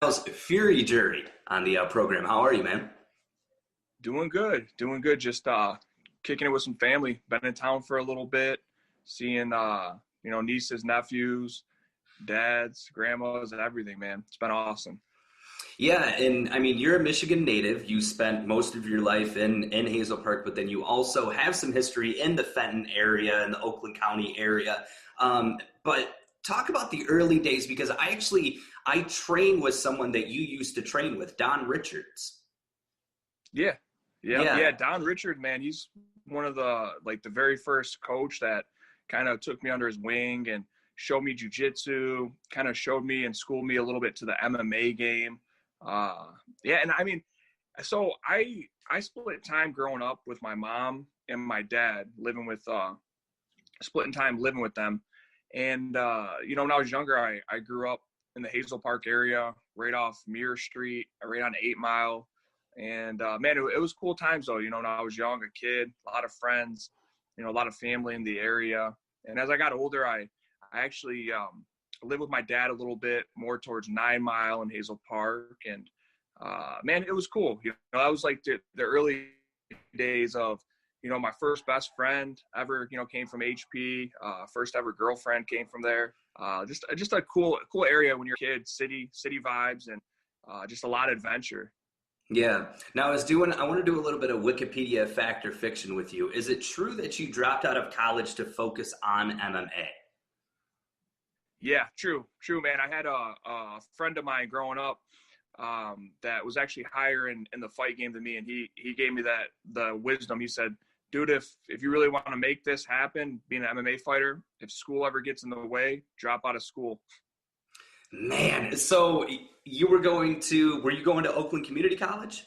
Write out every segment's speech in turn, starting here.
Myles Fury Jury on the program. How are you, man? Doing good, doing good. Just kicking it with some family. Been in town for a little bit, seeing nieces, nephews, dads, grandmas, and everything. Man, it's been awesome. Yeah, and I mean, you're a Michigan native. You spent most of your life in Hazel Park, but then you also have some history in the Fenton area and the Oakland County area. But talk about the early days because I train with someone that you used to train with, Don Richards. Yeah, yeah. Yeah, Don Richard, man, he's one of the very first coach that kind of took me under his wing and showed me jujitsu. Kind of showed me and schooled me a little bit to the MMA game. Uh, yeah, and I mean, so I split time growing up with my mom and my dad, living with splitting time living with them. And when I was younger, I grew up in the Hazel Park area, right off Mirror Street, right on 8 Mile. And man, it was cool times though. When I was young, a kid, a lot of friends, a lot of family in the area. And as I got older, I actually lived with my dad a little bit more towards 9 Mile in Hazel Park. And man, it was cool. That was like the early days of, my first best friend ever, came from HP. First ever girlfriend came from there. Just a cool area when you're a kid, city vibes, and just a lot of adventure. yeah. Now I want to do a little bit of Wikipedia fact or fiction with you. Is it true that you dropped out of college to focus on MMA? Yeah, true, man. I had a friend of mine growing up that was actually higher in the fight game than me, and he gave me the wisdom. He said, dude, if you really want to make this happen, being an MMA fighter, if school ever gets in the way, drop out of school. Man, so were you going to Oakland Community College?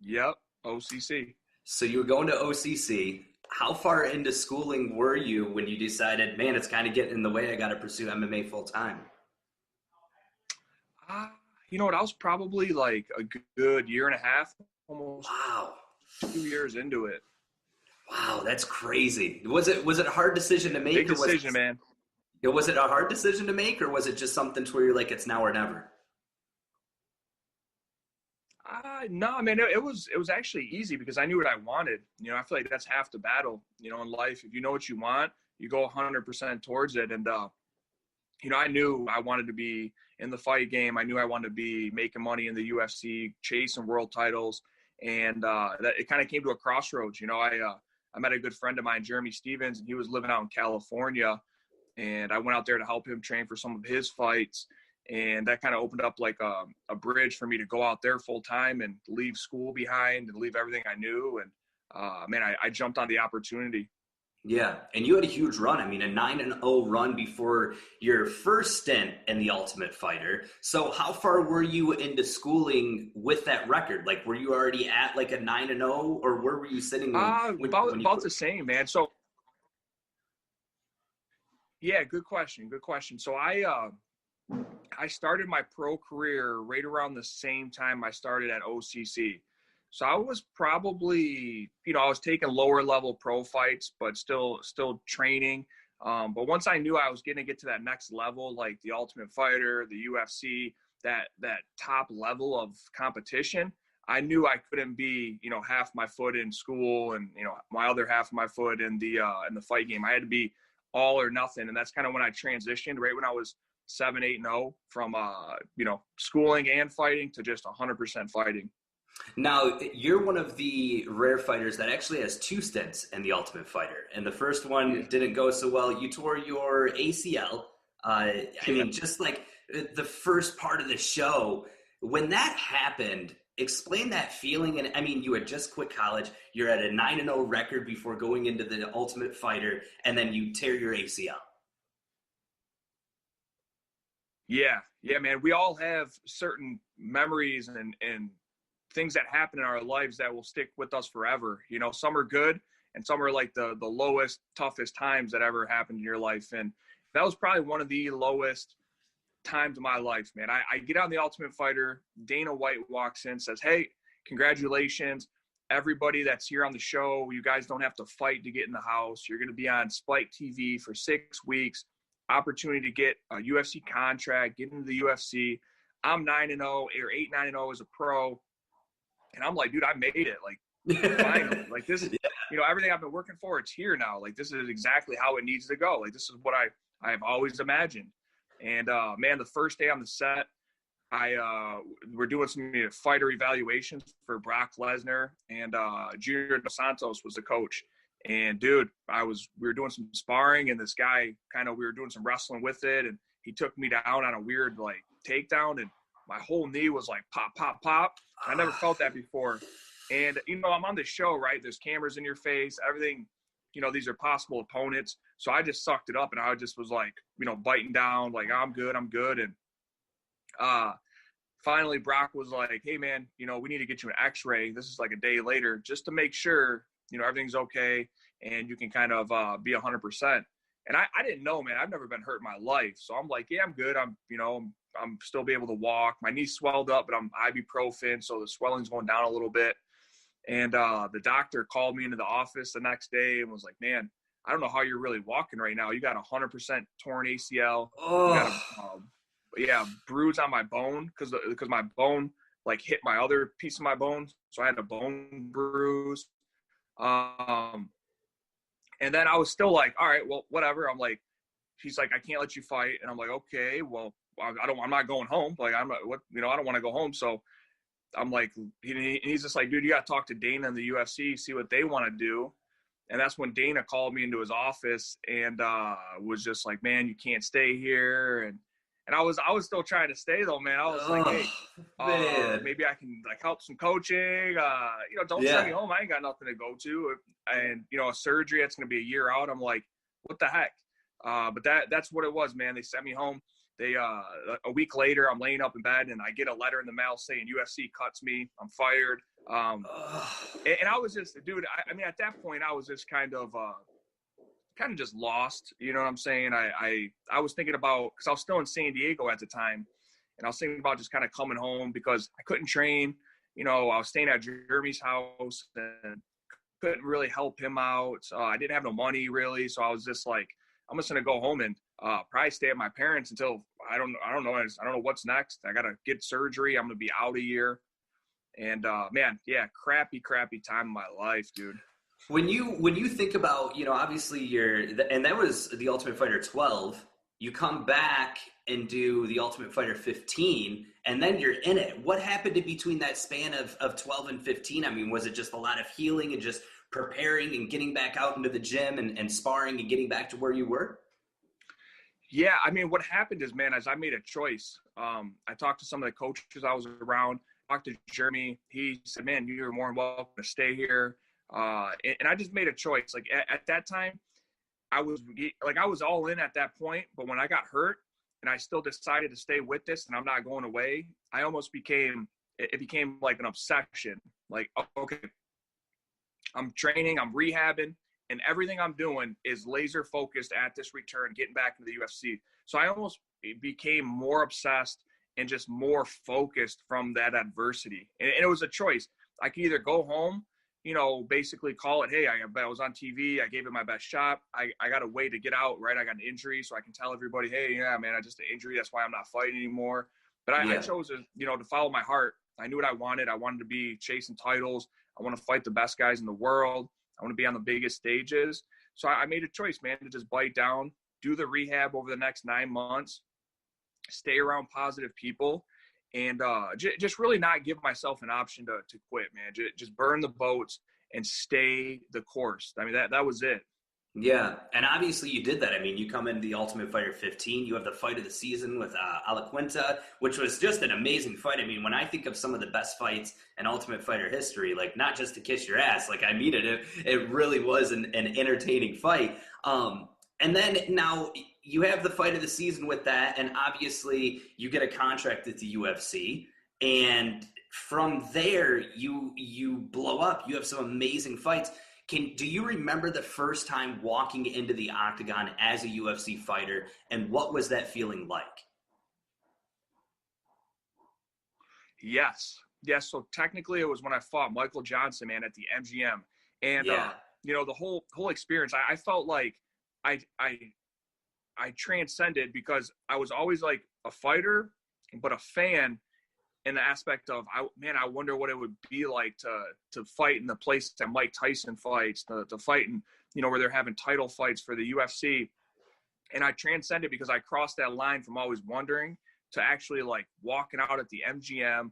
Yep, OCC. So you were going to OCC. How far into schooling were you when you decided, man, it's kind of getting in the way. I got to pursue MMA full time? You know what? I was probably like a good year and a half, almost Wow. 2 years into it. Wow, that's crazy. Was it a hard decision to make, Big decision, man. was it a hard decision to make, or was it just something to where you're like, it's now or never? No, man, it was actually easy because I knew what I wanted. I feel like that's half the battle, in life. If you know what you want, you go 100% towards it. And, I knew I wanted to be in the fight game. I knew I wanted to be making money in the UFC, chasing world titles. And that it kind of came to a crossroads. I met a good friend of mine, Jeremy Stevens, and he was living out in California. And I went out there to help him train for some of his fights. And that kind of opened up like a bridge for me to go out there full time and leave school behind and leave everything I knew. And man, I jumped on the opportunity. Yeah, and you had a huge run. I mean, a 9-0 run before your first stint in the Ultimate Fighter. So how far were you into schooling with that record? Like, were you already at like a 9-0, or where were you sitting About the same, man. So yeah, good question. So I started my pro career right around the same time I started at OCC. So I was probably, I was taking lower level pro fights, but still training. But once I knew I was going to get to that next level, like the Ultimate Fighter, the UFC, that top level of competition, I knew I couldn't be, half my foot in school and, my other half of my foot in the fight game. I had to be all or nothing. And that's kind of when I transitioned right when I was 7, 8, 0 from, schooling and fighting to just 100% fighting. Now, you're one of the rare fighters that actually has two stints in the Ultimate Fighter. And the first Yeah. one didn't go so well. You tore your ACL. I Yeah. mean, just like the first part of the show, when that happened, explain that feeling. And I mean, you had just quit college. You're at a 9-0 record before going into the Ultimate Fighter, and then you tear your ACL. Yeah, man. We all have certain memories and things that happen in our lives that will stick with us forever. Some are good and some are like the lowest, toughest times that ever happened in your life. And that was probably one of the lowest times of my life, man. I get on the Ultimate Fighter. Dana White walks in, says, "Hey, congratulations. Everybody that's here on the show, you guys don't have to fight to get in the house. You're going to be on Spike TV for 6 weeks. opportunity to get a UFC contract, get into the UFC. I'm 9-0 or 8-9-0 as a pro. And I'm like, dude, I made it. Like, finally, like this, everything I've been working for, it's here now. Like, this is exactly how it needs to go. Like, this is what I've always imagined. And man, the first day on the set, we're doing some fighter evaluations for Brock Lesnar, and Junior Dos Santos was the coach. And dude, we were doing some sparring, and this guy we were doing some wrestling with it, and he took me down on a weird like takedown, and my whole knee was like pop, pop, pop. I never felt that before. And I'm on the show, right? There's cameras in your face, everything. These are possible opponents. So I just sucked it up, and I just was like, biting down, like I'm good. And finally Brock was like, hey man, we need to get you an x-ray. This is like a day later, just to make sure, everything's okay and you can kind of be 100%. And I didn't know, man, I've never been hurt in my life. So I'm like, yeah, I'm good. I'm still be able to walk. My knee swelled up, but I'm ibuprofen. So the swelling's going down a little bit. And the doctor called me into the office the next day and was like, man, I don't know how you're really walking right now. You got 100% torn ACL. You got a bruise on my bone because my bone like hit my other piece of my bone. So I had a bone bruise. And then I was still like, all right, well, whatever. I'm like, she's like, I can't let you fight. And I'm like, okay, well, I'm not going home. Like, I don't want to go home. So I'm like, he's just like, dude, you got to talk to Dana and the UFC, see what they want to do. And that's when Dana called me into his office and was just like, man, you can't stay here. And I was still trying to stay though, man. I was like, hey, maybe I can like help some coaching. Don't send me home. I ain't got nothing to go to. And a surgery that's going to be a year out. I'm like, what the heck? But that's what it was, man. They sent me home. They a week later, I'm laying up in bed and I get a letter in the mail saying UFC cuts me. I'm fired. And I was just, dude. I mean, at that point, I was just kind of just lost. You know what I'm saying? I was thinking about, because I was still in San Diego at the time, and I was thinking about just kind of coming home because I couldn't train. I was staying at Jeremy's house and couldn't really help him out. I didn't have no money really, so I was just like, I'm just gonna go home and probably stay at my parents until I don't know what's next. I gotta get surgery. I'm gonna be out a year, and man, yeah, crappy time of my life, dude. When you think about, obviously and that was the Ultimate Fighter 12. You come back and do the Ultimate Fighter 15, and then you're in it. What happened in between that span of 12 and 15? I mean, was it just a lot of healing and just preparing and getting back out into the gym and sparring and getting back to where you were? Yeah, I mean, what happened is, man, as I made a choice, I talked to some of the coaches I was around, talked to Jeremy. He said, man, you're more than welcome to stay here. And I just made a choice. Like at that time, I was all in at that point, but when I got hurt and I still decided to stay with this and I'm not going away, it became like an obsession. Like, okay, I'm training, I'm rehabbing, and everything I'm doing is laser focused at this return, getting back into the UFC. So I almost became more obsessed and just more focused from that adversity. And it was a choice. I could either go home, basically call it, hey, I was on TV, I gave it my best shot. I got a way to get out, right? I got an injury, so I can tell everybody, hey, yeah, man, I just an injury. That's why I'm not fighting anymore. But I chose to follow my heart. I knew what I wanted. I wanted to be chasing titles. I want to fight the best guys in the world. I want to be on the biggest stages. So I made a choice, man, to just bite down, do the rehab over the next 9 months, stay around positive people, and just really not give myself an option to quit, man. Just burn the boats and stay the course. I mean, that was it. Yeah, and obviously you did that. I mean, you come into the Ultimate Fighter 15, you have the fight of the season with Alaquinta, which was just an amazing fight. I mean, when I think of some of the best fights in Ultimate Fighter history, like not just to kiss your ass, like I mean it really was an entertaining fight. And then now you have the fight of the season with that, and obviously you get a contract at the UFC, and from there you blow up. You have some amazing fights. Do you remember the first time walking into the octagon as a UFC fighter, and what was that feeling like? Yes. So technically it was when I fought Michael Johnson, man, at the MGM. And, the whole experience, I felt like I transcended because I was always like a fighter, but a fan in the aspect of, I wonder what it would be like to fight in the place that Mike Tyson fights, to fight in, where they're having title fights for the UFC. And I transcended because I crossed that line from always wondering to actually like walking out at the MGM,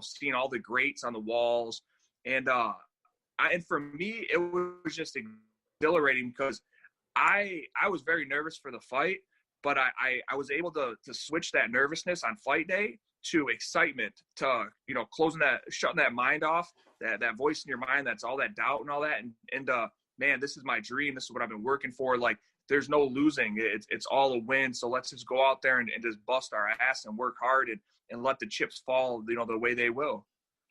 seeing all the greats on the walls. And and for me, it was just exhilarating because I was very nervous for the fight, but I was able to switch that nervousness on fight day to excitement, to shutting that mind off, that voice in your mind that's all that doubt and all that, and man, this is my dream, this is what I've been working for. Like, there's no losing, it's all a win, so let's just go out there and just bust our ass and work hard and let the chips fall the way they will.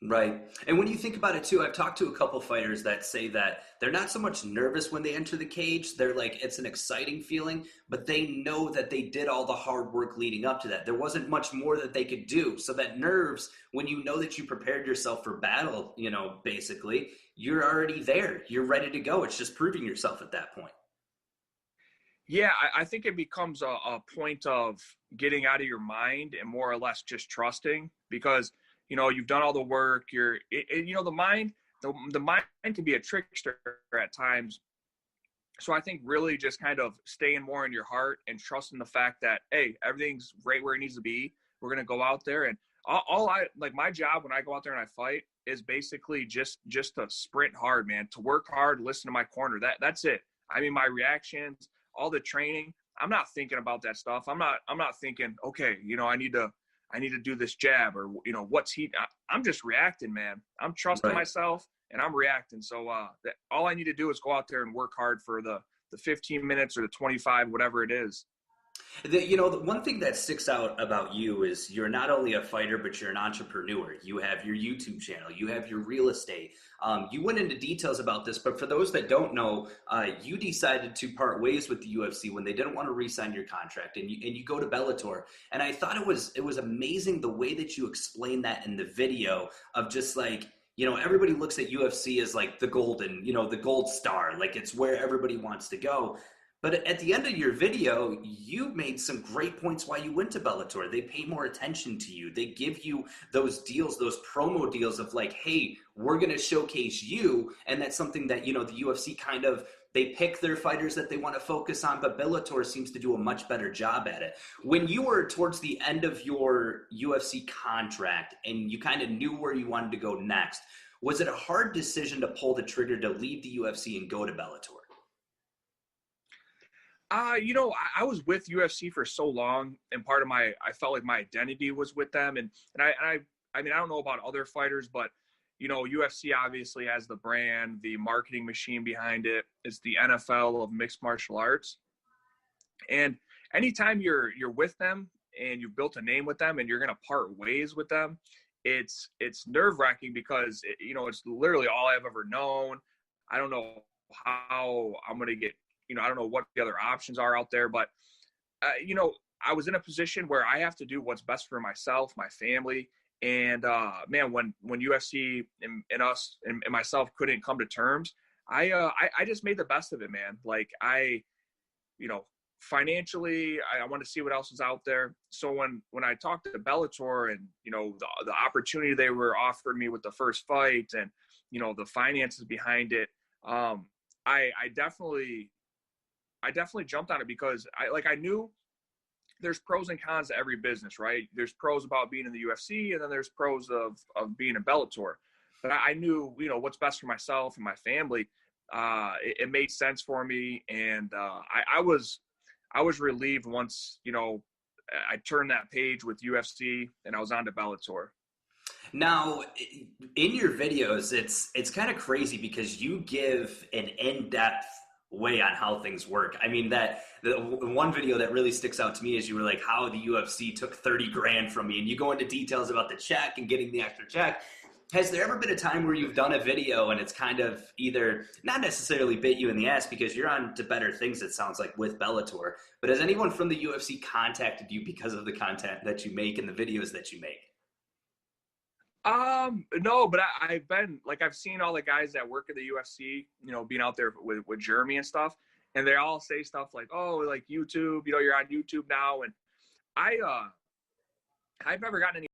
Right. And when you think about it too, I've talked to a couple fighters that say that they're not so much nervous when they enter the cage. They're like, it's an exciting feeling, but they know that they did all the hard work leading up to that. There wasn't much more that they could do. So that nerves, when you know that you prepared yourself for battle, basically, you're already there. You're ready to go. It's just proving yourself at that point. Yeah, I think it becomes a point of getting out of your mind and more or less just trusting, because you've done all the work. The mind can be a trickster at times. So I think really just kind of staying more in your heart and trusting the fact that, hey, everything's right where it needs to be. We're going to go out there, and all I like, my job when I go out there and I fight is basically just to sprint hard, man, to work hard, listen to my corner. That's it. I mean, my reactions, all the training, I'm not thinking about that stuff. I'm not thinking, okay, I need to do this jab, or what's he. I'm just reacting, man. I'm trusting myself and I'm reacting. So all I need to do is go out there and work hard for the 15 minutes or the 25, whatever it is. The one thing that sticks out about you is you're not only a fighter, but you're an entrepreneur. You have your YouTube channel, you have your real estate. You went into details about this, but for those that don't know, you decided to part ways with the UFC when they didn't want to re-sign your contract, and you go to Bellator. And I thought it was amazing the way that you explained that in the video of just like, everybody looks at UFC as like the golden, the gold star, like it's where everybody wants to go. But at the end of your video, you made some great points why you went to Bellator. They pay more attention to you. They give you those deals, those promo deals of like, hey, we're going to showcase you. And that's something that, the UFC kind of, they pick their fighters that they want to focus on, but Bellator seems to do a much better job at it. When you were towards the end of your UFC contract and you kind of knew where you wanted to go next, was it a hard decision to pull the trigger to leave the UFC and go to Bellator? I was with UFC for so long, and I felt like my identity was with them. And I mean, I don't know about other fighters, but, UFC obviously has the brand, the marketing machine behind it. It's the NFL of mixed martial arts. And anytime you're with them and you've built a name with them and you're going to part ways with them, it's nerve wracking because, it's literally all I've ever known. I don't know how I'm going to get, I don't know what the other options are out there, but, I was in a position where I have to do what's best for myself, my family. And, man, when UFC and us and myself couldn't come to terms, I just made the best of it, man. Like financially, I want to see what else is out there. So when I talked to Bellator and, the opportunity they were offering me with the first fight and, the finances behind it, I definitely jumped on it because I knew there's pros and cons to every business, right? There's pros about being in the UFC, and then there's pros of being in Bellator. But I knew, what's best for myself and my family. It made sense for me, and I was relieved once, I turned that page with UFC and I was on to Bellator. Now, in your videos, it's kind of crazy because you give an in-depth way on how things work. I mean, that the one video that really sticks out to me is you were like, how the UFC took 30 grand from me, and you go into details about the check and getting the extra check. Has there ever been a time where you've done a video and it's kind of either not necessarily bit you in the ass because you're on to better things, it sounds like, with Bellator, but has anyone from the UFC contacted you because of the content that you make and the videos that you make? No, but I've been like, I've seen all the guys that work at the UFC, being out there with Jeremy and stuff. and they all say stuff like, oh, like YouTube, you're on YouTube now. And I've never gotten any